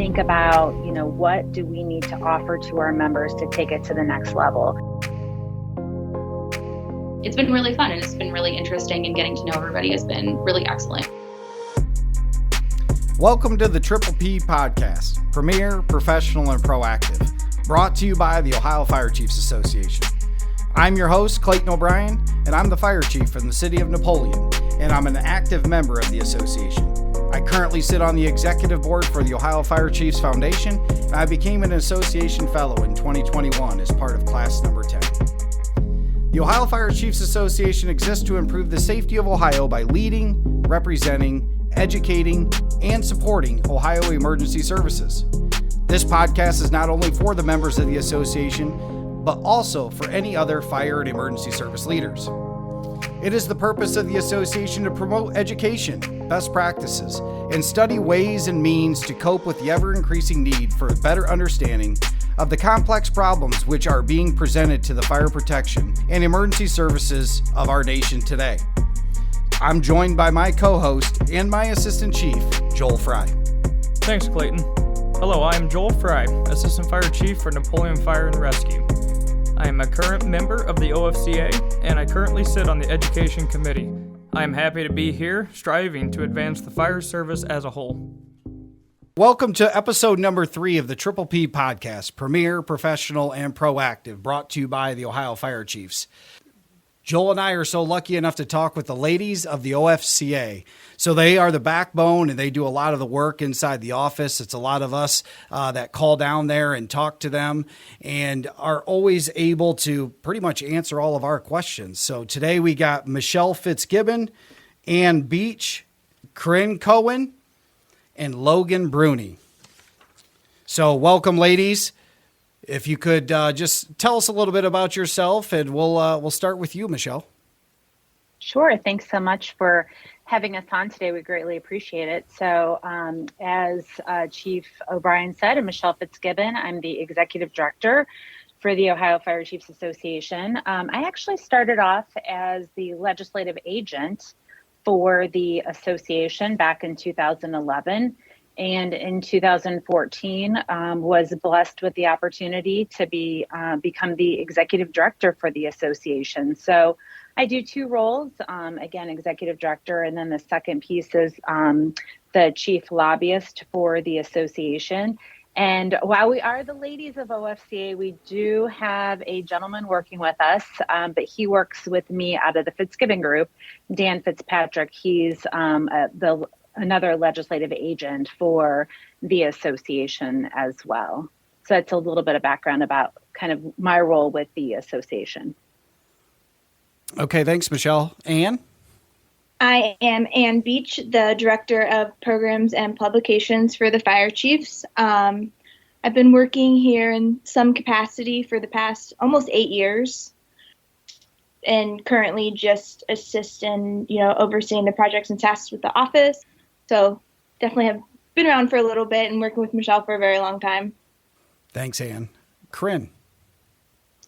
think about, what do we need to offer to our members to take it to the next level. It's been really fun and it's been really interesting, and getting to know everybody has been really excellent. Welcome to the Triple P Podcast, Premier, Professional, and Proactive, brought to you by the Ohio Fire Chiefs Association. I'm your host, Clayton O'Brien, and I'm the Fire Chief in the city of Napoleon, and I'm an active member of the association. I currently sit on the executive board for the Ohio Fire Chiefs Foundation, and I became an association fellow in 2021 as part of class number 10. The Ohio Fire Chiefs Association exists to improve the safety of Ohio by leading, representing, educating, and supporting Ohio emergency services. This podcast is not only for the members of the association, but also for any other fire and emergency service leaders. It is the purpose of the association to promote education, best practices, and study ways and means to cope with the ever-increasing need for a better understanding of the complex problems which are being presented to the fire protection and emergency services of our nation today. I'm joined by my co-host and my assistant chief, Joel Fry. Thanks, Clayton. Hello, I am Joel Fry, Assistant Fire Chief for Napoleon Fire and Rescue. I am a current member of the OFCA, and I currently sit on the Education Committee. I am happy to be here, striving to advance the fire service as a whole. Welcome to episode number 3 of the Triple P Podcast, Premier, Professional, and Proactive, brought to you by the Ohio Fire Chiefs. Joel and I are so lucky enough to talk with the ladies of the OFCA. So they are the backbone and they do a lot of the work inside the office. It's a lot of us that call down there and talk to them and are always able to pretty much answer all of our questions. So today we got Michelle Fitzgibbon, Ann Beach, Corinne Cohen, and Logan Bruni. So welcome, ladies. If you could just tell us a little bit about yourself, and we'll start with you, Michelle. Sure. Thanks so much for having us on today. We greatly appreciate it. So as Chief O'Brien said, I'm Michelle Fitzgibbon. I'm the Executive Director for the Ohio Fire Chiefs Association. I actually started off as the legislative agent for the association back in 2011. And in 2014, was blessed with the opportunity to become the executive director for the association. So I do 2 roles, again, executive director, and then the second piece is the chief lobbyist for the association. And while we are the ladies of OFCA, we do have a gentleman working with us, but he works with me out of the Fitzgibbon group, Dan Fitzpatrick. He's another legislative agent for the association as well. So that's a little bit of background about kind of my role with the association. Okay, thanks, Michelle. Ann? I am Ann Beach, the Director of Programs and Publications for the Fire Chiefs. I've been working here in some capacity for the past almost 8 years, and currently just assist in, overseeing the projects and tasks with the office. So definitely have been around for a little bit and working with Michelle for a very long time. Thanks, Ann. Corinne?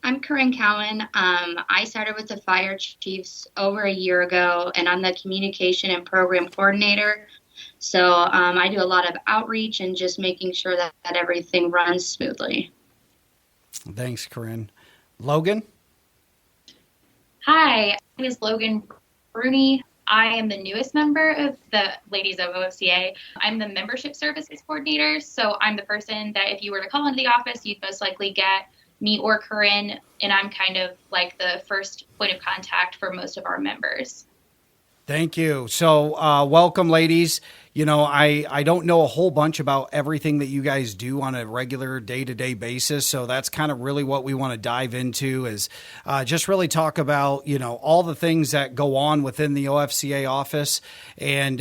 I'm Corinne Cowan. I started with the Fire Chiefs over a year ago, and I'm the Communication and Program Coordinator. So I do a lot of outreach and just making sure that everything runs smoothly. Thanks, Corinne. Logan? Hi, my name is Logan Bruni. I am the newest member of the Ladies of OFCA. I'm the Membership Services Coordinator, so I'm the person that if you were to call into the office, you'd most likely get me or Corinne, and I'm kind of like the first point of contact for most of our members. Thank you. So welcome, ladies. I don't know a whole bunch about everything that you guys do on a regular day-to-day basis. So that's kind of really what we want to dive into is just really talk about, all the things that go on within the OFCA office and,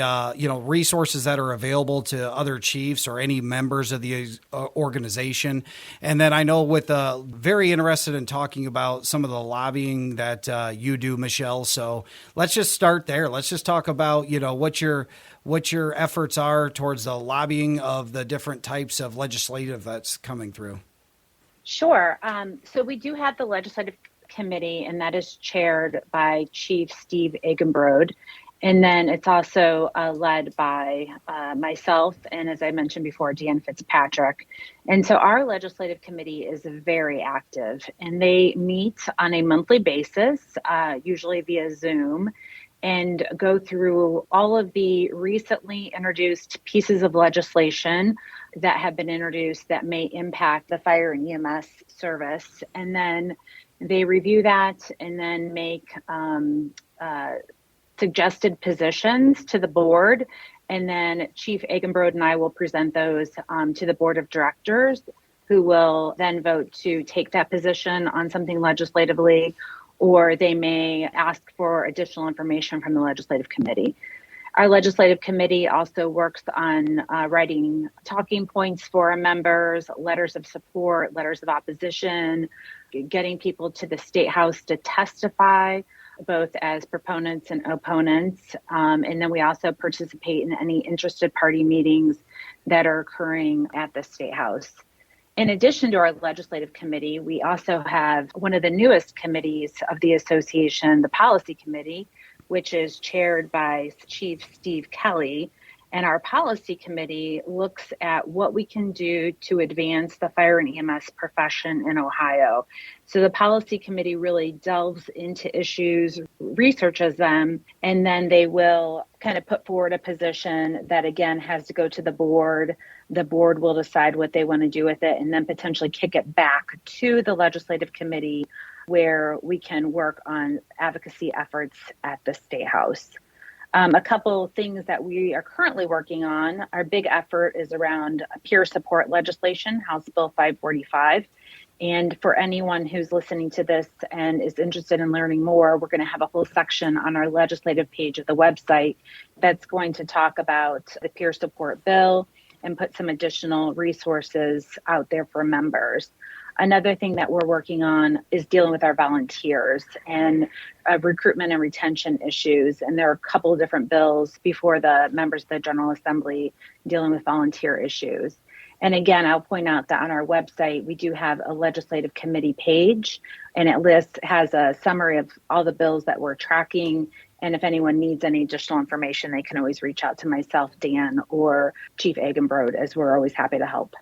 resources that are available to other chiefs or any members of the organization. And then I know very interested in talking about some of the lobbying that you do, Michelle. So let's just start there. Let's just talk about, what your efforts are towards the lobbying of the different types of legislative that's coming through. Sure. So we do have the legislative committee, and that is chaired by Chief Steve Egenbrode. And then it's also led by myself and, as I mentioned before, Deanne Fitzpatrick. And so our legislative committee is very active, and they meet on a monthly basis, usually via Zoom, and go through all of the recently introduced pieces of legislation that have been introduced that may impact the fire and EMS service. And then they review that and then make suggested positions to the board. And then Chief Egenbrode and I will present those to the board of directors, who will then vote to take that position on something legislatively, or they may ask for additional information from the legislative committee. Our legislative committee also works on writing talking points for our members, letters of support, letters of opposition, getting people to the State House to testify, both as proponents and opponents. And then we also participate in any interested party meetings that are occurring at the State House. In addition to our legislative committee, we also have one of the newest committees of the association, the policy committee, which is chaired by Chief Steve Kelly. And our policy committee looks at what we can do to advance the fire and EMS profession in Ohio. So the policy committee really delves into issues, researches them, and then they will kind of put forward a position that, again, has to go to the board. The board will decide what they want to do with it and then potentially kick it back to the legislative committee, where we can work on advocacy efforts at the State House. A couple things that we are currently working on. Our big effort is around peer support legislation, House Bill 545. And for anyone who's listening to this and is interested in learning more, we're going to have a whole section on our legislative page of the website that's going to talk about the peer support bill and put some additional resources out there for members. Another thing that we're working on is dealing with our volunteers and recruitment and retention issues. And there are a couple of different bills before the members of the General Assembly dealing with volunteer issues. And again, I'll point out that on our website, we do have a legislative committee page, and it has a summary of all the bills that we're tracking. And if anyone needs any additional information, they can always reach out to myself, Dan, or Chief Egenbrode, as we're always happy to help.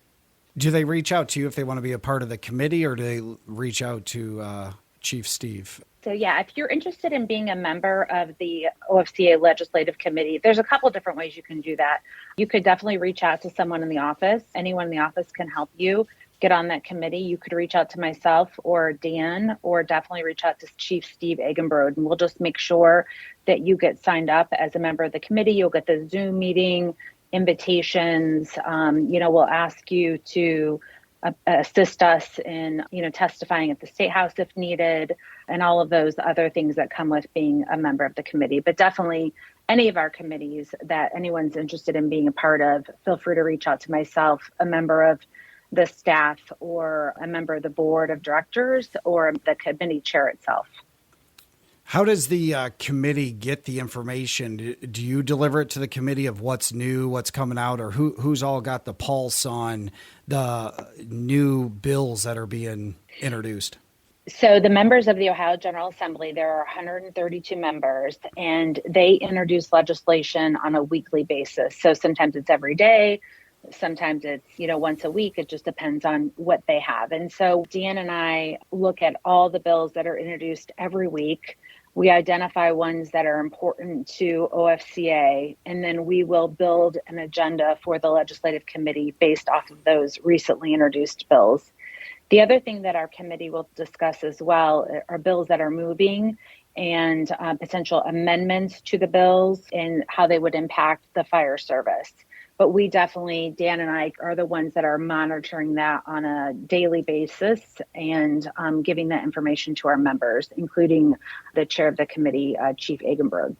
Do they reach out to you if they want to be a part of the committee, or do they reach out to Chief Steve? So yeah, if you're interested in being a member of the OFCA Legislative Committee, there's a couple different ways you can do that. You could definitely reach out to someone in the office. Anyone in the office can help you get on that committee. You could reach out to myself or Dan, or definitely reach out to Chief Steve Egenbrode, and we'll just make sure that you get signed up as a member of the committee. You'll get the Zoom meeting invitations. We'll ask you to assist us in, testifying at the State House if needed, and all of those other things that come with being a member of the committee. But definitely any of our committees that anyone's interested in being a part of, feel free to reach out to myself, a member of the staff, or a member of the board of directors, or the committee chair itself. How does the committee get the information? Do you deliver it to the committee of what's new, what's coming out, or who's all got the pulse on the new bills that are being introduced? So the members of the Ohio General Assembly, there are 132 members, and they introduce legislation on a weekly basis. So sometimes it's every day, sometimes it's, once a week. It just depends on what they have. And so Deanne and I look at all the bills that are introduced every week. We identify ones that are important to OFCA, and then we will build an agenda for the legislative committee based off of those recently introduced bills. The other thing that our committee will discuss as well are bills that are moving and potential amendments to the bills and how they would impact the fire service. But we definitely, Dan and I, are the ones that are monitoring that on a daily basis and giving that information to our members, including the chair of the committee, Chief Egenbrode.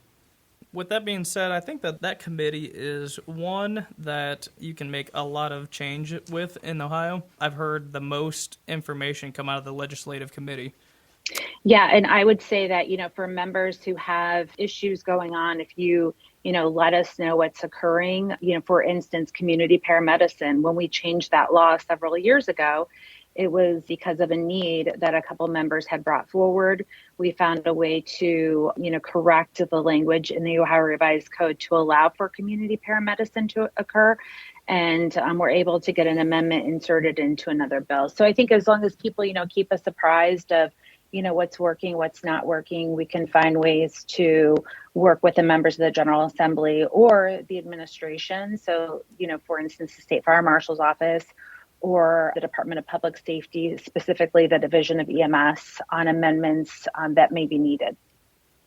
With that being said, I think that committee is one that you can make a lot of change with in Ohio. I've heard the most information come out of the legislative committee. Yeah, and I would say that, for members who have issues going on, if you let us know what's occurring. For instance, community paramedicine, when we changed that law several years ago, it was because of a need that a couple members had brought forward. We found a way to, correct the language in the Ohio Revised Code to allow for community paramedicine to occur. And we're able to get an amendment inserted into another bill. So I think as long as people, keep us apprised of, what's working, what's not working, we can find ways to work with the members of the General Assembly or the administration. So, for instance, the State Fire Marshal's Office or the Department of Public Safety, specifically the Division of EMS, on amendments that may be needed.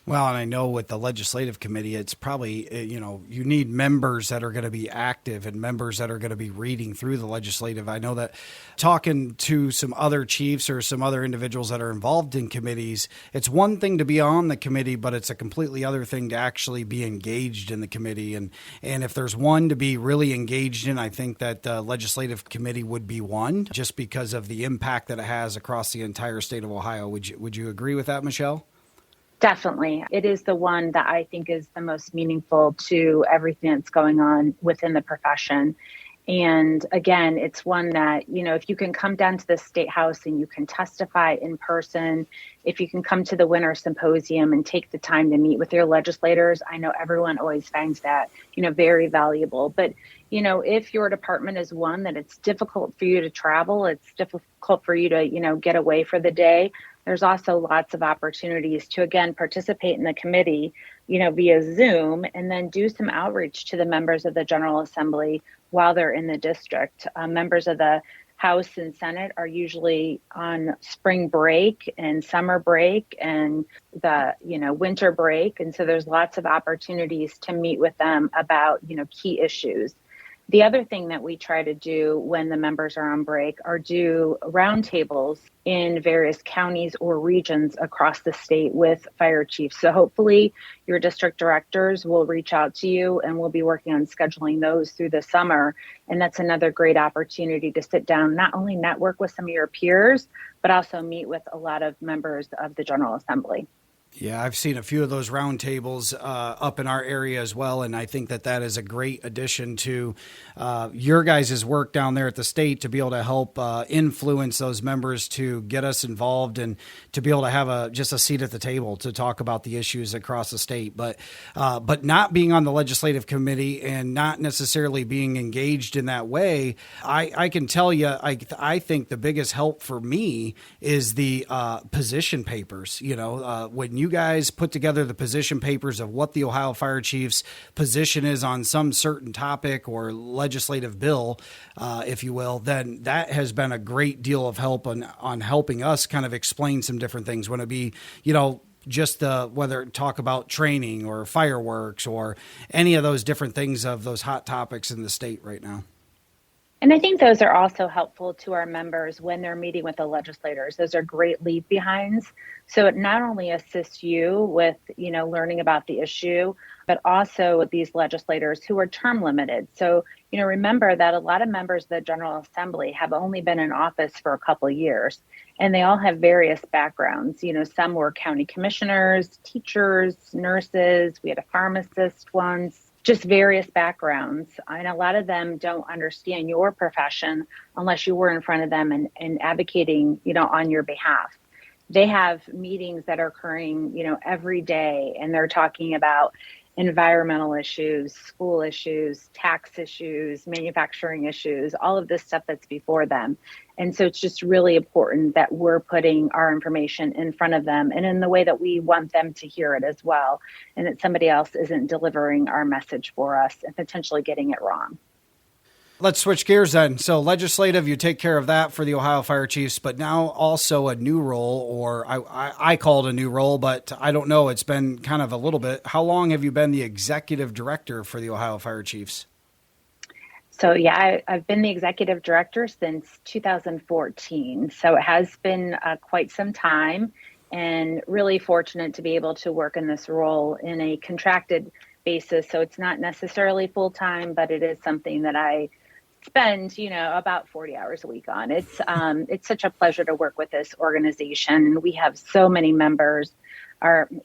Well, and I know with the legislative committee, it's probably, you need members that are going to be active and members that are going to be reading through the legislative. I know that talking to some other chiefs or some other individuals that are involved in committees, it's one thing to be on the committee, but it's a completely other thing to actually be engaged in the committee. And if there's one to be really engaged in, I think that the legislative committee would be one, just because of the impact that it has across the entire state of Ohio. Would you agree with that, Michelle? Definitely. It is the one that I think is the most meaningful to everything that's going on within the profession. And again, it's one that, if you can come down to the State House and you can testify in person, if you can come to the Winter Symposium and take the time to meet with your legislators, I know everyone always finds that, very valuable. But, if your department is one that it's difficult for you to travel, it's difficult for you to, get away for the day, there's also lots of opportunities to, again, participate in the committee, via Zoom, and then do some outreach to the members of the General Assembly while they're in the district. Members of the House and Senate are usually on spring break and summer break and the, winter break. And so there's lots of opportunities to meet with them about, key issues. The other thing that we try to do when the members are on break are do roundtables in various counties or regions across the state with fire chiefs. So hopefully your district directors will reach out to you, and we'll be working on scheduling those through the summer. And that's another great opportunity to sit down, not only network with some of your peers, but also meet with a lot of members of the General Assembly. Yeah, I've seen a few of those roundtables up in our area as well, and I think that is a great addition to your guys' work down there at the state to be able to help influence those members to get us involved and to be able to have just a seat at the table to talk about the issues across the state. But not being on the legislative committee and not necessarily being engaged in that way, I can tell you, I think the biggest help for me is the position papers. When you guys put together the position papers of what the Ohio Fire Chief's position is on some certain topic or legislative bill, if you will, then that has been a great deal of help on helping us kind of explain some different things. When it be, just whether talk about training or fireworks or any of those different things of those hot topics in the state right now. And I think those are also helpful to our members when they're meeting with the legislators. Those are great leave behinds. So it not only assists you with, learning about the issue, but also these legislators who are term limited. So, remember that a lot of members of the General Assembly have only been in office for a couple of years, and they all have various backgrounds. Some were county commissioners, teachers, nurses. We had a pharmacist once. Just various backgrounds. And a lot of them don't understand your profession unless you were in front of them and advocating, on your behalf. They have meetings that are occurring, every day, and they're talking about environmental issues, school issues, tax issues, manufacturing issues, all of this stuff that's before them. And so it's just really important that we're putting our information in front of them and in the way that we want them to hear it as well, and that somebody else isn't delivering our message for us and potentially getting it wrong. Let's switch gears then. So legislative, you take care of that for the Ohio Fire Chiefs, but now also a new role, or I call it a new role, but I don't know. It's been kind of a little bit. How long have you been the executive director for the Ohio Fire Chiefs? So yeah, I've been the executive director since 2014. So it has been quite some time, and really fortunate to be able to work in this role in a contracted basis. So it's not necessarily full time, but it is something that I spend, about 40 hours a week on. It's such a pleasure to work with this organization. We have so many members,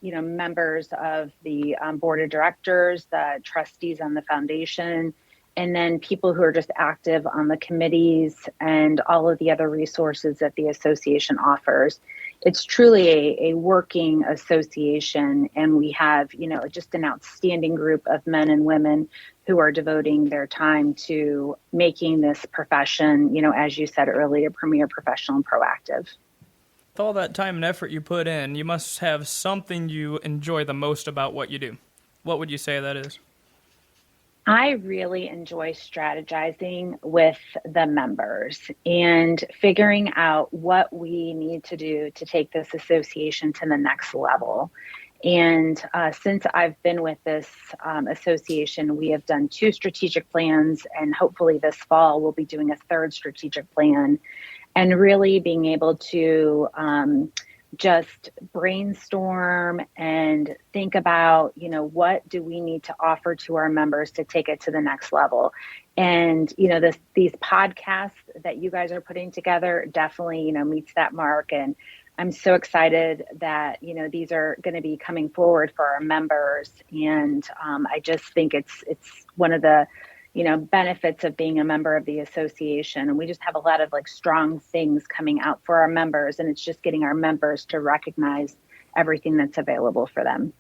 members of the board of directors, the trustees on the foundation, and then people who are just active on the committees and all of the other resources that the association offers. It's truly a working association, and we have, just an outstanding group of men and women who are devoting their time to making this profession, as you said earlier, premier, professional, and proactive. With all that time and effort you put in, you must have something you enjoy the most about what you do. What would you say that is? I really enjoy strategizing with the members and figuring out what we need to do to take this association to the next level. And since I've been with this association, we have done 2 strategic plans, and hopefully this fall we'll be doing a 3rd strategic plan, and really being able to just brainstorm and think about, what do we need to offer to our members to take it to the next level. And, these podcasts that you guys are putting together definitely, meets that mark. And I'm so excited that, these are going to be coming forward for our members. And I just think it's one of the, benefits of being a member of the association. And we just have a lot of strong things coming out for our members. And it's just getting our members to recognize everything that's available for them.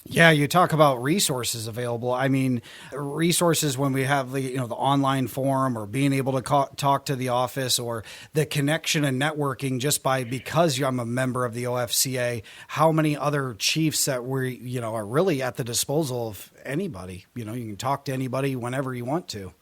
Yeah, you talk about resources available. I mean, resources when we have the online forum, or being able to talk to the office, or the connection and networking just because I'm a member of the OFCA. How many other chiefs that are really at the disposal of anybody? You can talk to anybody whenever you want to.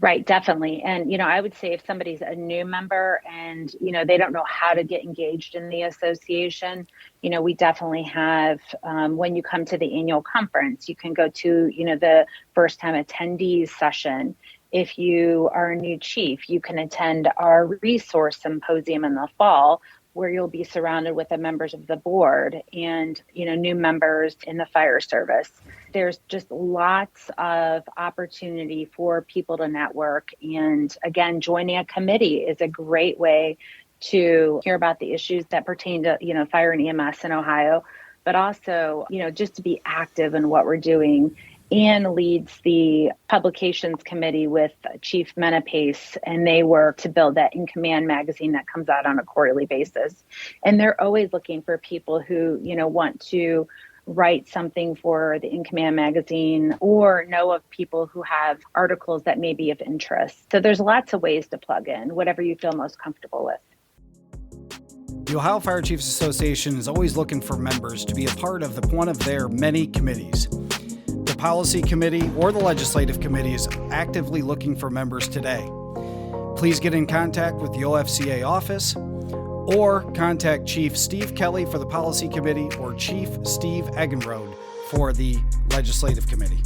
Right, definitely. And, I would say if somebody's a new member and, they don't know how to get engaged in the association, we definitely have, when you come to the annual conference, you can go to, the first time attendees session. If you are a new chief, you can attend our resource symposium in the fall, where you'll be surrounded with the members of the board and, new members in the fire service. There's just lots of opportunity for people to network. And again, joining a committee is a great way to hear about the issues that pertain to, fire and EMS in Ohio, but also, just to be active in what we're doing. Ann leads the publications committee with Chief Menapace, and they work to build that In Command magazine that comes out on a quarterly basis. And they're always looking for people who, want to write something for the In Command magazine, or know of people who have articles that may be of interest. So there's lots of ways to plug in, whatever you feel most comfortable with. The Ohio Fire Chiefs Association is always looking for members to be a part of one of their many committees. The policy committee or the legislative committee is actively looking for members today. Please get in contact with the OFCA office, or contact Chief Steve Kelly for the policy committee, or Chief Steve Eggenrode for the legislative committee.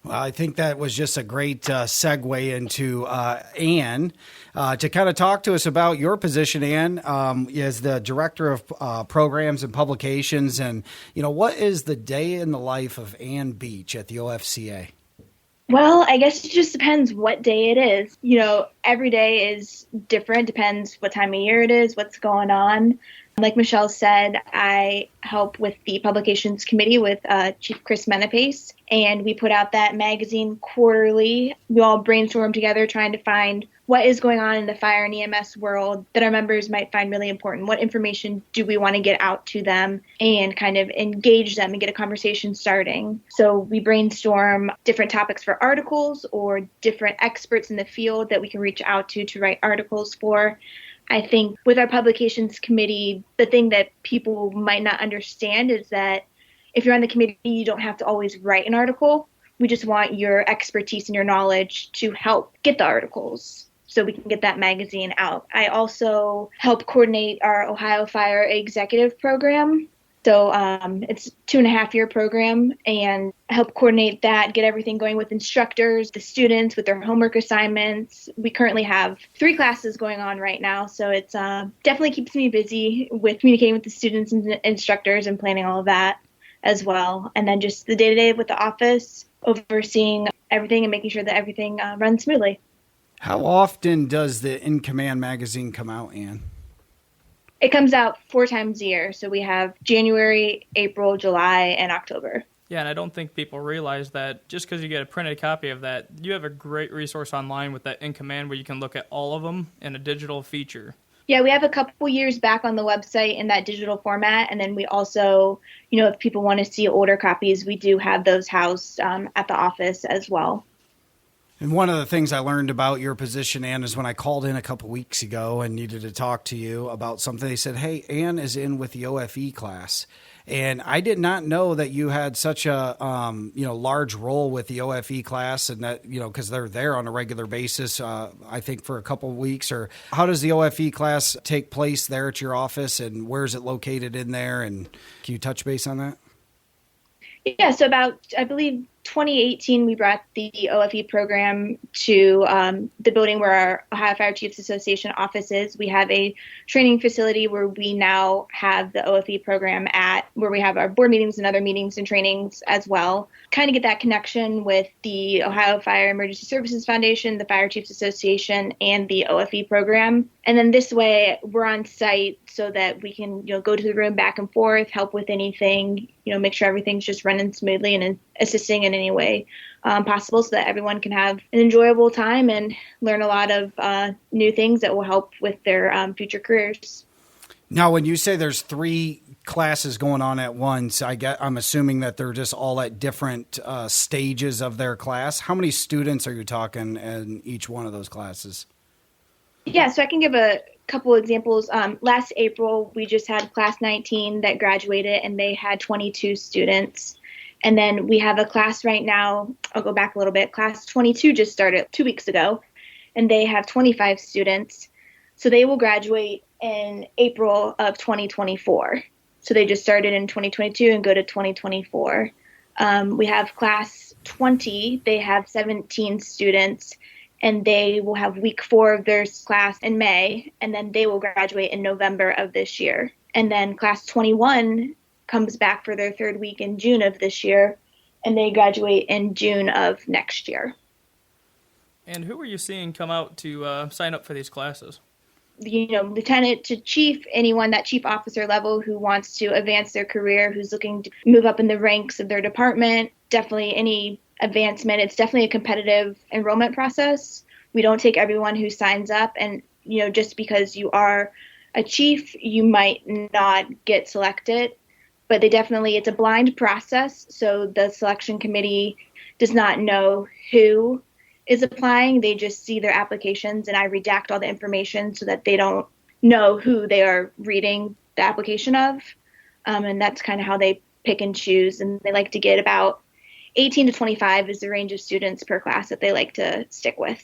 Well, I think that was just a great segue into Ann to kind of talk to us about your position, Ann, as the Director of Programs and Publications. And, what is the day in the life of Ann Beach at the OFCA? Well, I guess it just depends what day it is. Every day is different, depends what time of year it is, what's going on. Like Michelle said, I help with the publications committee with Chief Chris Menapace, and we put out that magazine quarterly. We all brainstorm together trying to find what is going on in the fire and EMS world that our members might find really important. What information do we want to get out to them and kind of engage them and get a conversation starting? So we brainstorm different topics for articles or different experts in the field that we can reach out to write articles for. I think with our publications committee, the thing that people might not understand is that if you're on the committee, you don't have to always write an article. We just want your expertise and your knowledge to help get the articles so we can get that magazine out. I also help coordinate our Ohio Fire Executive Program. So it's a 2.5-year program, and help coordinate that, get everything going with instructors, the students with their homework assignments. We currently have 3 classes going on right now, so it's definitely keeps me busy with communicating with the students and instructors and planning all of that as well. And then just the day-to-day with the office, overseeing everything and making sure that everything runs smoothly. How often does the In Command magazine come out, Ann? It comes out 4 times a year. So we have January, April, July, and October. Yeah, and I don't think people realize that just because you get a printed copy of that, you have a great resource online with that in command where you can look at all of them in a digital feature. Yeah, we have a couple years back on the website in that digital format. And then we also, if people want to see older copies, we do have those housed at the office as well. And one of the things I learned about your position, Ann, is when I called in a couple weeks ago and needed to talk to you about something, they said, hey, Ann is in with the OFE class. And I did not know that you had such a, large role with the OFE class, and that, because they're there on a regular basis, I think for a couple of weeks. Or how does the OFE class take place there at your office, and where is it located in there? And can you touch base on that? Yeah, so about, I believe, 2018, we brought the OFE program to the building where our Ohio Fire Chiefs Association office is. We have a training facility where we now have the OFE program at, where we have our board meetings and other meetings and trainings as well. Kind of get that connection with the Ohio Fire Emergency Services Foundation, the Fire Chiefs Association, and the OFE program. And then this way, we're on site so that we can, go to the room back and forth, help with anything, make sure everything's just running smoothly and assisting in any way possible so that everyone can have an enjoyable time and learn a lot of new things that will help with their future careers. Now, when you say there's 3 classes going on at once, I'm assuming that they're just all at different stages of their class. How many students are you talking in each one of those classes? Yeah, so I can give a couple examples. Last April, we just had class 19 that graduated, and they had 22 students. And then we have a class right now, I'll go back a little bit, class 22 just started 2 weeks ago, and they have 25 students. So they will graduate in April of 2024. So they just started in 2022 and go to 2024. We have class 20, they have 17 students, and they will have week 4 of their class in May, and then they will graduate in November of this year. And then class 21 comes back for their 3rd week in June of this year, and they graduate in June of next year. And who are you seeing come out to sign up for these classes? Lieutenant to chief, anyone that chief officer level who wants to advance their career, who's looking to move up in the ranks of their department, definitely any advancement. It's definitely a competitive enrollment process. We don't take everyone who signs up, and just because you are a chief, you might not get selected, but it's a blind process. So the selection committee does not know who is applying. They just see their applications, and I redact all the information so that they don't know who they are reading the application of. And that's kind of how they pick and choose. And they like to get about 18 to 25 is the range of students per class that they like to stick with.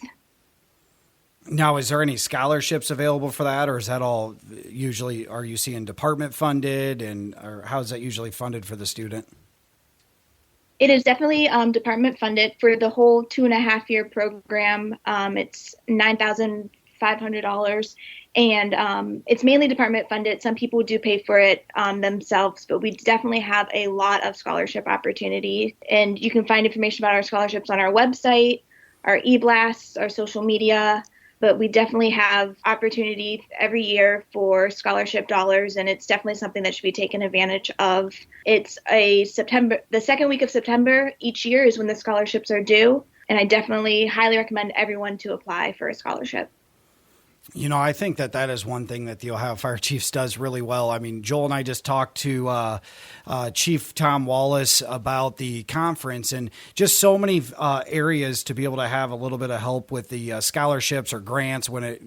Now, is there any scholarships available for that, or is that all usually, are you seeing department funded, or how is that usually funded for the student? It is definitely department funded for the whole 2.5-year program. It's $9,500, and it's mainly department funded. Some people do pay for it themselves, but we definitely have a lot of scholarship opportunity. And you can find information about our scholarships on our website, our e-blasts, our social media. But we definitely have opportunity every year for scholarship dollars, and it's definitely something that should be taken advantage of. It's the 2nd week of September each year is when the scholarships are due, and I definitely highly recommend everyone to apply for a scholarship. I think that is one thing that the Ohio Fire Chiefs does really well. I mean, Joel and I just talked to Chief Tom Wallace about the conference, and just so many areas to be able to have a little bit of help with the scholarships or grants when it,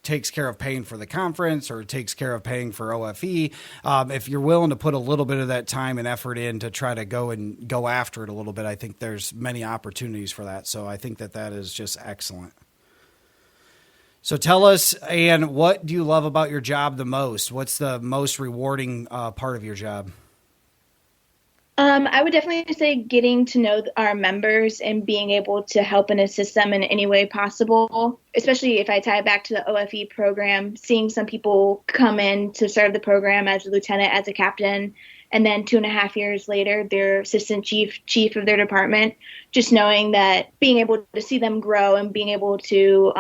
takes care of paying for the conference or takes care of paying for OFE. If you're willing to put a little bit of that time and effort in to try to go after it a little bit, I think there's many opportunities for that. So I think that is just excellent. So tell us, Ann, what do you love about your job the most? What's the most rewarding part of your job? I would definitely say getting to know our members and being able to help and assist them in any way possible, especially if I tie it back to the OFE program, seeing some people come in to serve the program as a lieutenant, as a captain, and then 2.5 years later, they're assistant chief of their department, just knowing that being able to see them grow and being able to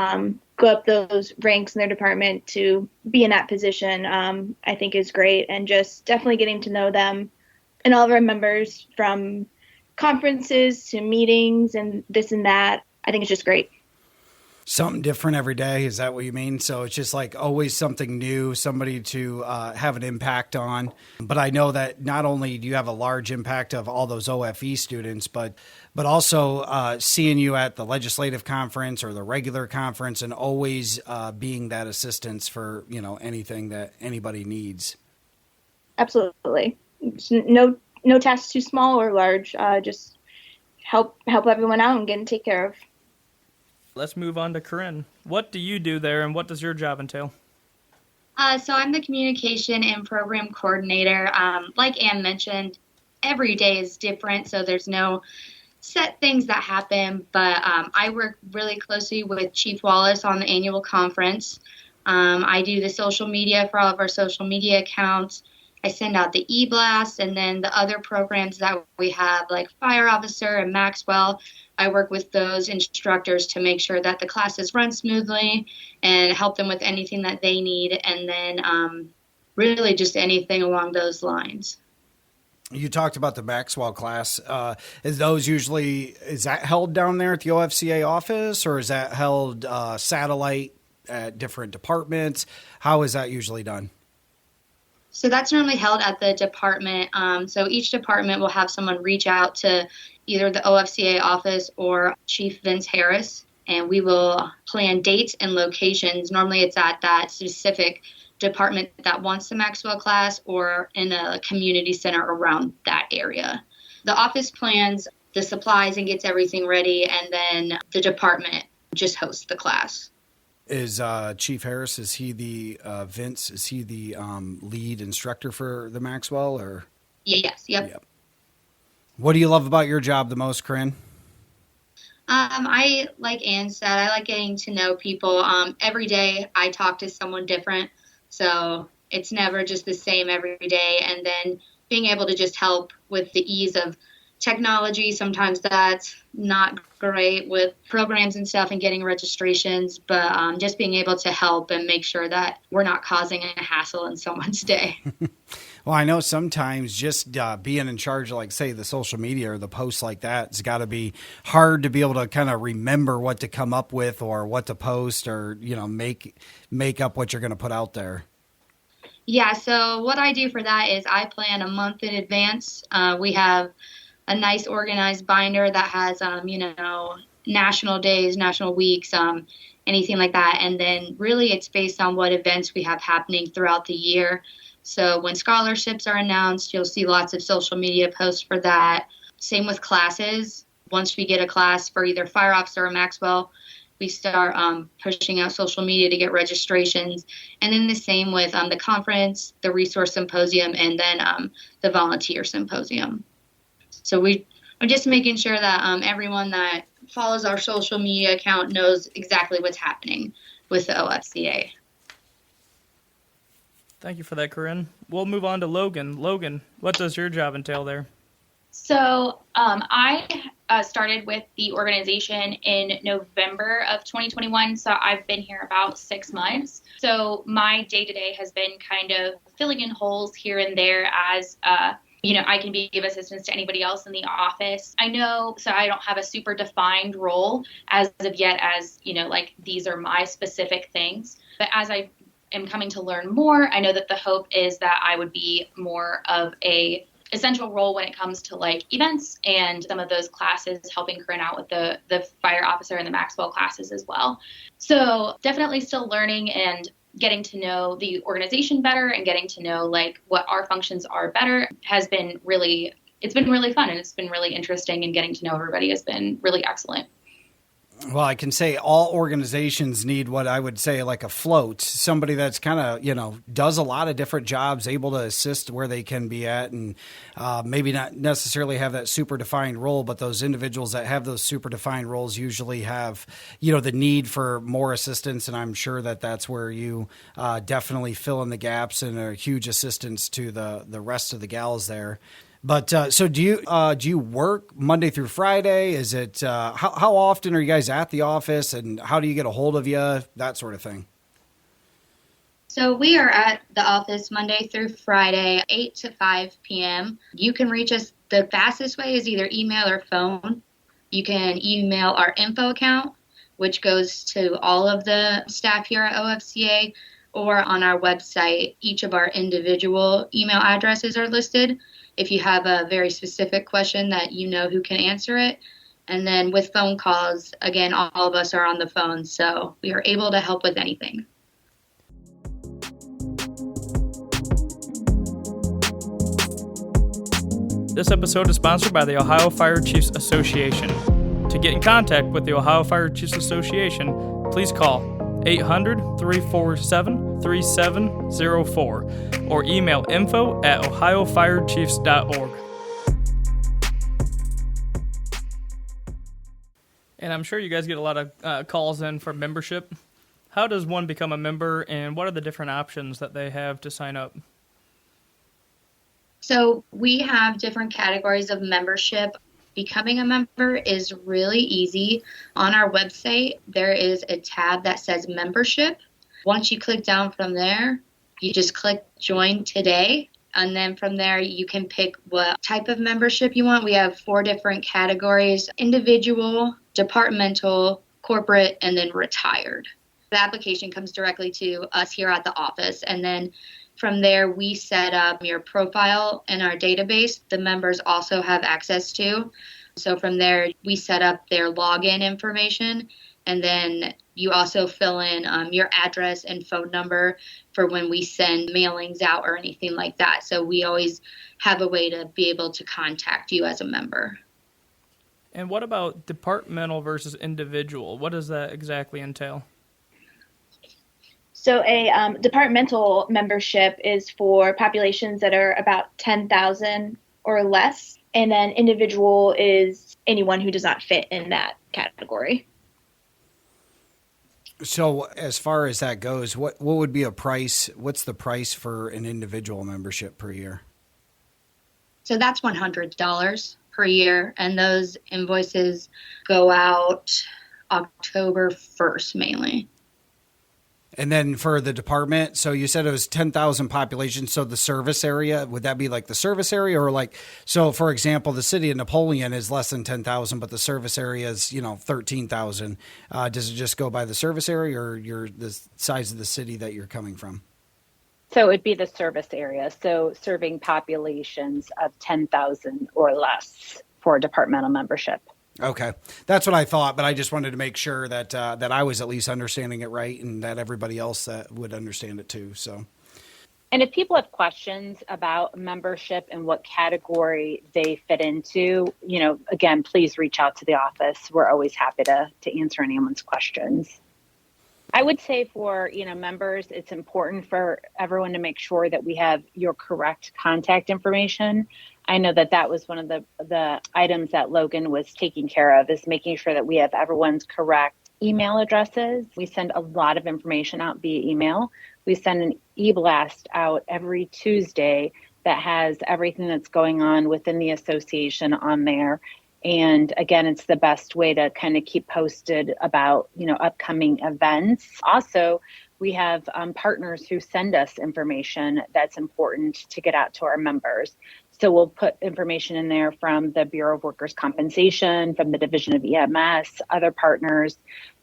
go up those ranks in their department to be in that position, I think is great. And just definitely getting to know them and all of our members, from conferences to meetings and this and that. I think it's just great. Something different every day. Is that what you mean? So it's just like always something new, somebody to have an impact on. But I know that not only do you have a large impact of all those OFE students, but also seeing you at the legislative conference or the regular conference and always being that assistance for, anything that anybody needs. Absolutely. No task too small or large. Just help everyone out and get and take care of. Let's move on to Corinne. What do you do there, and what does your job entail? So I'm the communication and program coordinator. Like Ann mentioned, every day is different, so there's no set things that happen, but I work really closely with Chief Wallace on the annual conference. I do the social media for all of our social media accounts. I send out the e-blasts, and then the other programs that we have, like Fire Officer and Maxwell, I work with those instructors to make sure that the classes run smoothly and help them with anything that they need, and then really just anything along those lines. You talked about the Maxwell class. Is that held down there at the OFCA office, or is that held satellite at different departments? How is that usually done? So that's normally held at the department. So each department will have someone reach out to either the OFCA office or Chief Vince Harris, and we will plan dates and locations. Normally it's at that specific department that wants the Maxwell class or in a community center around that area. The office plans the supplies and gets everything ready, and then the department just hosts the class. Is Chief Harris, is he the Vince, is he the lead instructor for the Maxwell, or? Yes, yep. What do you love about your job the most, Corinne? I, like Ann said, I like getting to know people. Every day I talk to someone different, so it's never just the same every day. And then being able to just help with the ease of technology, sometimes that's not great with programs and stuff and getting registrations, but just being able to help and make sure that we're not causing a hassle in someone's day. Well, I know sometimes just being in charge of, like, say, the social media or the posts like that, it's got to be hard to be able to kind of remember what to come up with or what to post or, make up what you're going to put out there. Yeah, so what I do for that is I plan a month in advance. We have a nice organized binder that has, national days, national weeks, anything like that. And then really it's based on what events we have happening throughout the year. So when scholarships are announced, you'll see lots of social media posts for that. Same with classes. Once we get a class for either Fire Officer or Maxwell, we start pushing out social media to get registrations. And then the same with the conference, the resource symposium, and then the volunteer symposium. So we're just making sure that everyone that follows our social media account knows exactly what's happening with the OFCA. Thank you for that, Corinne. We'll move on to Logan. Logan, what does your job entail there? So I started with the organization in November of 2021, so I've been here about 6 months. So my day-to-day has been kind of filling in holes here and there as I can be of assistance to anybody else in the office. I know, so I don't have a super defined role as of yet as, these are my specific things. But as I am coming to learn more, I know that the hope is that I would be more of a essential role when it comes to events and some of those classes, helping Corinne out with the Fire Officer and the Maxwell classes as well. So definitely still learning and getting to know the organization better and getting to know what our functions are better has been really fun, and it's been really interesting, and getting to know everybody has been really excellent. Well, I can say all organizations need what I would say like a float, somebody that's kind of, does a lot of different jobs, able to assist where they can be at, and maybe not necessarily have that super defined role, but those individuals that have those super defined roles usually have, the need for more assistance. And I'm sure that that's where you definitely fill in the gaps and are a huge assistance to the rest of the gals there. But so do you work Monday through Friday? Is it how often are you guys at the office, and how do you get a hold of you? That sort of thing. So we are at the office Monday through Friday, 8 to 5 p.m. You can reach us. The fastest way is either email or phone. You can email our info account, which goes to all of the staff here at OFCA, or on our website. Each of our individual email addresses are listed if you have a very specific question that you know who can answer it. And then with phone calls, again, all of us are on the phone, so we are able to help with anything. This episode is sponsored by the Ohio Fire Chiefs Association. To get in contact with the Ohio Fire Chiefs Association, please call 800-347-3704 or email info@ohiofirechiefs.org. And I'm sure you guys get a lot of calls in for membership. How does one become a member, and what are the different options that they have to sign up? So we have different categories of membership. Becoming a member is really easy. On our website, there is a tab that says membership. Once you click down from there, you just click join today. And then from there, you can pick what type of membership you want. We have 4 different categories: individual, departmental, corporate, and then retired. The application comes directly to us here at the office. And then from there, we set up your profile in our database. The members also have access to. So from there, we set up their login information. And then you also fill in your address and phone number for when we send mailings out or anything like that. So we always have a way to be able to contact you as a member. And what about departmental versus individual? What does that exactly entail? So a departmental membership is for populations that are about 10,000 or less, and then individual is anyone who does not fit in that category. So as far as that goes, what would be a price? What's the price for an individual membership per year? So that's $100 per year, and those invoices go out October 1st mainly. And then for the department, so you said it was 10,000 population. So the service area, would that be like the service area, or like, so for example, the city of Napoleon is less than 10,000, but the service area is, 13,000. Does it just go by the service area or the size of the city that you're coming from? So it'd be the service area. So serving populations of 10,000 or less for departmental membership. Okay. That's what I thought, but I just wanted to make sure that that I was at least understanding it right and that everybody else would understand it too. So, and if people have questions about membership and what category they fit into, again, please reach out to the office. We're always happy to answer anyone's questions. I would say for, members, it's important for everyone to make sure that we have your correct contact information. I know that was one of the items that Logan was taking care of, is making sure that we have everyone's correct email addresses. We send a lot of information out via email. We send an e-blast out every Tuesday that has everything that's going on within the association on there. And again, it's the best way to kind of keep posted about, upcoming events. Also, we have partners who send us information that's important to get out to our members. So we'll put information in there from the Bureau of Workers' Compensation, from the Division of EMS, other partners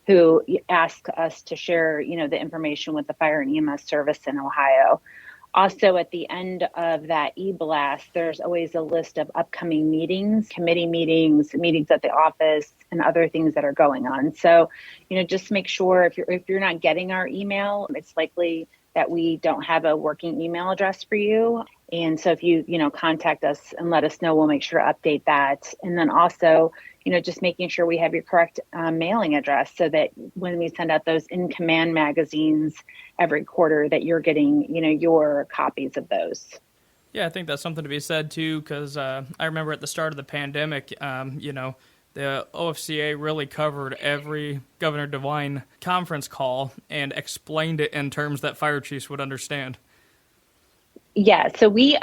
who ask us to share, the information with the fire and EMS service in Ohio. Also, at the end of that e-blast, there's always a list of upcoming meetings, committee meetings at the office, and other things that are going on. So, just make sure if you're not getting our email, it's likely that we don't have a working email address for you. And so if you contact us and let us know, we'll make sure to update that. And then also, just making sure we have your correct mailing address so that when we send out those In Command magazines every quarter, that you're getting, your copies of those. Yeah, I think that's something to be said too, because I remember at the start of the pandemic, the OFCA really covered every Governor DeWine conference call and explained it in terms that fire chiefs would understand. Yeah, so we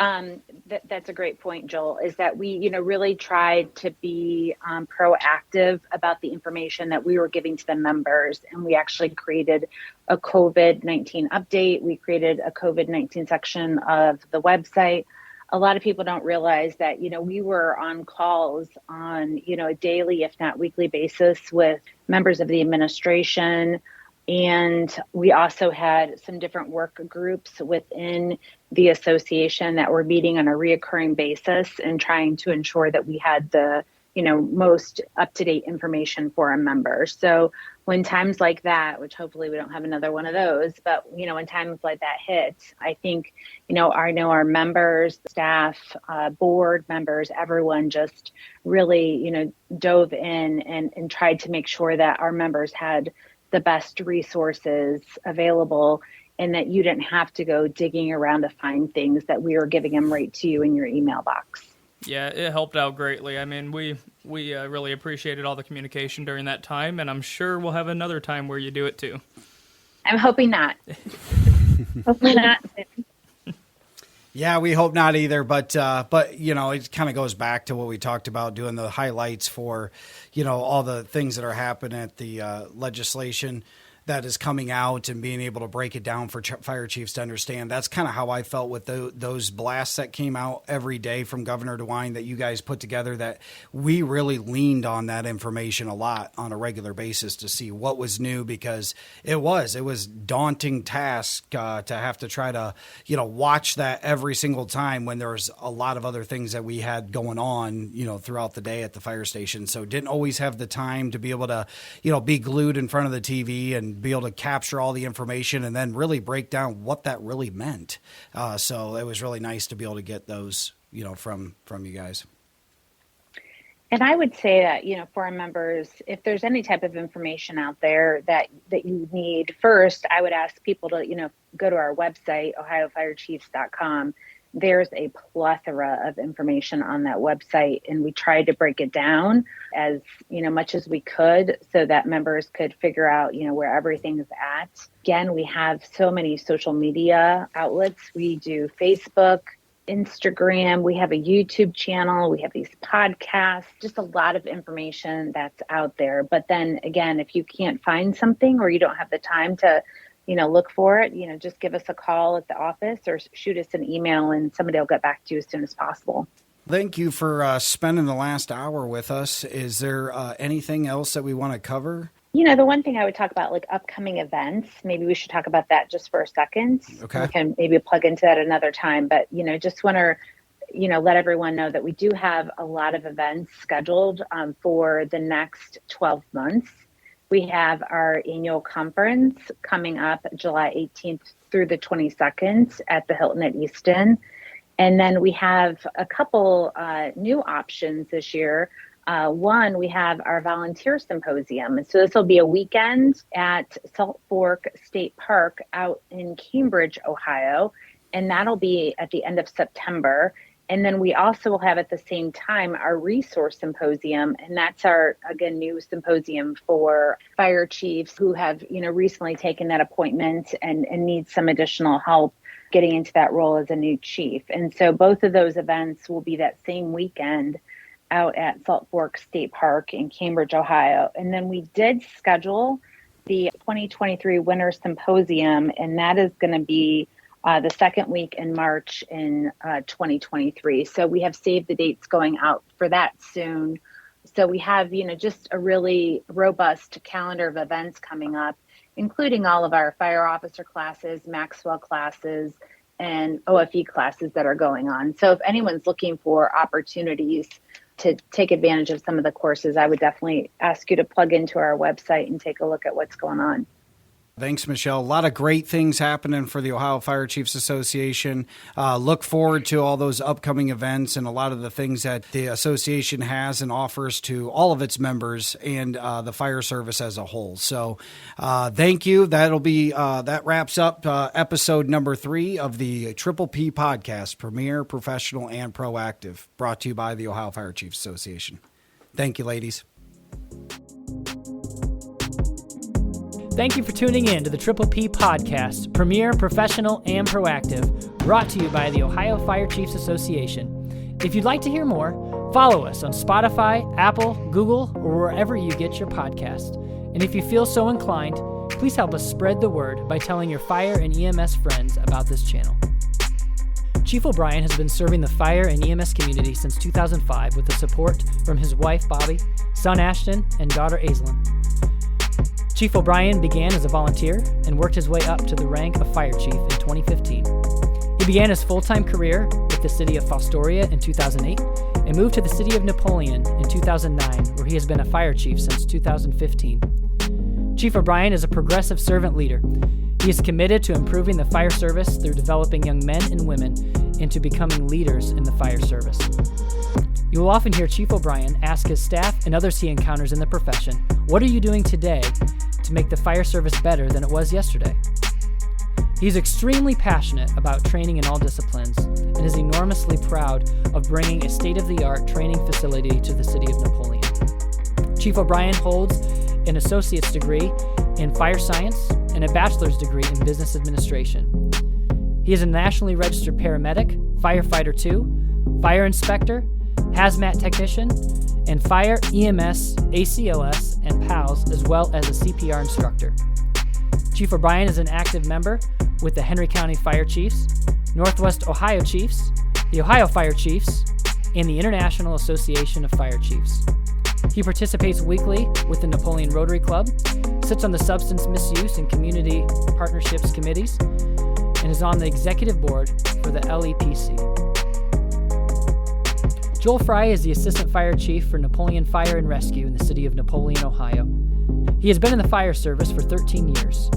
That's a great point, Joel, is that we, really tried to be proactive about the information that we were giving to the members. And we actually created a COVID-19 update. We created a COVID-19 section of the website. A lot of people don't realize that, we were on calls on, a daily, if not weekly basis with members of the administration. And we also had some different work groups within the association that were meeting on a reoccurring basis and trying to ensure that we had the, most up-to-date information for our members. So when times like that, which hopefully we don't have another one of those, but, when times like that hit, I think, I know our members, staff, board members, everyone just really, dove in and tried to make sure that our members had the best resources available and that you didn't have to go digging around to find things, that we were giving them right to you in your email box. Yeah, it helped out greatly. I mean, we really appreciated all the communication during that time, and I'm sure we'll have another time where you do it too. I'm hoping not. Hopefully not. Yeah, we hope not either, but it kind of goes back to what we talked about, doing the highlights for, all the things that are happening at the legislation that is coming out and being able to break it down for fire chiefs to understand. That's kind of how I felt with those blasts that came out every day from Governor DeWine that you guys put together, that we really leaned on that information a lot on a regular basis to see what was new, because it was daunting task to have to try to, watch that every single time when there was a lot of other things that we had going on, throughout the day at the fire station. So didn't always have the time to be able to, be glued in front of the TV and be able to capture all the information and then really break down what that really meant. So it was really nice to be able to get those, from you guys. And I would say that, for our members, if there's any type of information out there that you need, first, I would ask people to, go to our website, ohiofirechiefs.com. There's a plethora of information on that website, and we tried to break it down as, much as we could so that members could figure out, where everything's at. Again, we have so many social media outlets. We do Facebook, Instagram, we have a YouTube channel, we have these podcasts, just a lot of information that's out there. But then again, if you can't find something or you don't have the time to look for it, just give us a call at the office or shoot us an email and somebody will get back to you as soon as possible. Thank you for spending the last hour with us. Is there anything else that we want to cover? The one thing I would talk about, like upcoming events, maybe we should talk about that just for a second. Okay. We can maybe plug into that another time, but, just want to, let everyone know that we do have a lot of events scheduled for the next 12 months. We have our annual conference coming up July 18th through the 22nd at the Hilton at Easton. And then we have a couple new options this year. One, we have our volunteer symposium. And so this will be a weekend at Salt Fork State Park out in Cambridge, Ohio. And that'll be at the end of September. And then we also will have at the same time our resource symposium. And that's our, again, new symposium for fire chiefs who have, recently taken that appointment and need some additional help getting into that role as a new chief. And so both of those events will be that same weekend out at Salt Fork State Park in Cambridge, Ohio. And then we did schedule the 2023 Winter Symposium, and that is going to be the second week in March in 2023. So we have saved the dates going out for that soon. So we have, just a really robust calendar of events coming up, including all of our fire officer classes, Maxwell classes, and OFE classes that are going on. So if anyone's looking for opportunities to take advantage of some of the courses, I would definitely ask you to plug into our website and take a look at what's going on. Thanks, Michelle. A lot of great things happening for the Ohio Fire Chiefs Association. Look forward to all those upcoming events and a lot of the things that the association has and offers to all of its members and the fire service as a whole. So thank you. That wraps up episode number 3 of the Triple P podcast, Premier, Professional, and Proactive, brought to you by the Ohio Fire Chiefs Association. Thank you, ladies. Thank you for tuning in to the Triple P podcast, Premier, Professional, and Proactive, brought to you by the Ohio Fire Chiefs Association. If you'd like to hear more, follow us on Spotify, Apple, Google, or wherever you get your podcast. And if you feel so inclined, please help us spread the word by telling your fire and EMS friends about this channel. Chief O'Brien has been serving the fire and EMS community since 2005 with the support from his wife, Bobby, son, Ashton, and daughter, Aislinn. Chief O'Brien began as a volunteer and worked his way up to the rank of fire chief in 2015. He began his full-time career with the city of Fostoria in 2008 and moved to the city of Napoleon in 2009, where he has been a fire chief since 2015. Chief O'Brien is a progressive servant leader. He is committed to improving the fire service through developing young men and women into becoming leaders in the fire service. You will often hear Chief O'Brien ask his staff and others he encounters in the profession, "What are you doing today to make the fire service better than it was yesterday?" He's extremely passionate about training in all disciplines and is enormously proud of bringing a state-of-the-art training facility to the city of Napoleon. Chief O'Brien holds an associate's degree in fire science and a bachelor's degree in business administration. He is a nationally registered paramedic, firefighter 2, fire inspector, hazmat technician, and fire EMS, ACLS, and PALS, as well as a CPR instructor. Chief O'Brien is an active member with the Henry County Fire Chiefs, Northwest Ohio Chiefs, the Ohio Fire Chiefs, and the International Association of Fire Chiefs. He participates weekly with the Napoleon Rotary Club, sits on the Substance Misuse and Community Partnerships Committees, and is on the executive board for the LEPC. Joel Fry is the Assistant Fire Chief for Napoleon Fire and Rescue in the city of Napoleon, Ohio. He has been in the fire service for 13 years.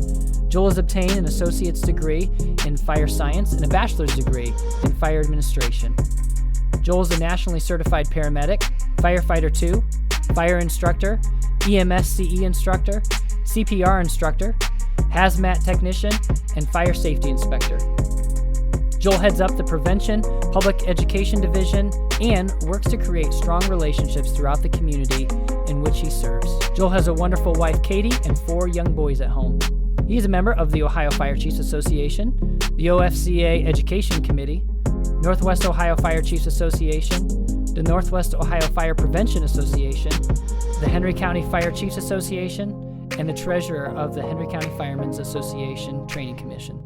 Joel has obtained an associate's degree in fire science and a bachelor's degree in fire administration. Joel is a nationally certified paramedic, firefighter 2, fire instructor, EMS-CE instructor, CPR instructor, hazmat technician, and fire safety inspector. Joel heads up the Prevention Public Education Division and works to create strong relationships throughout the community in which he serves. Joel has a wonderful wife, Katie, and 4 young boys at home. He is a member of the Ohio Fire Chiefs Association, the OFCA Education Committee, Northwest Ohio Fire Chiefs Association, the Northwest Ohio Fire Prevention Association, the Henry County Fire Chiefs Association, and the treasurer of the Henry County Firemen's Association Training Commission.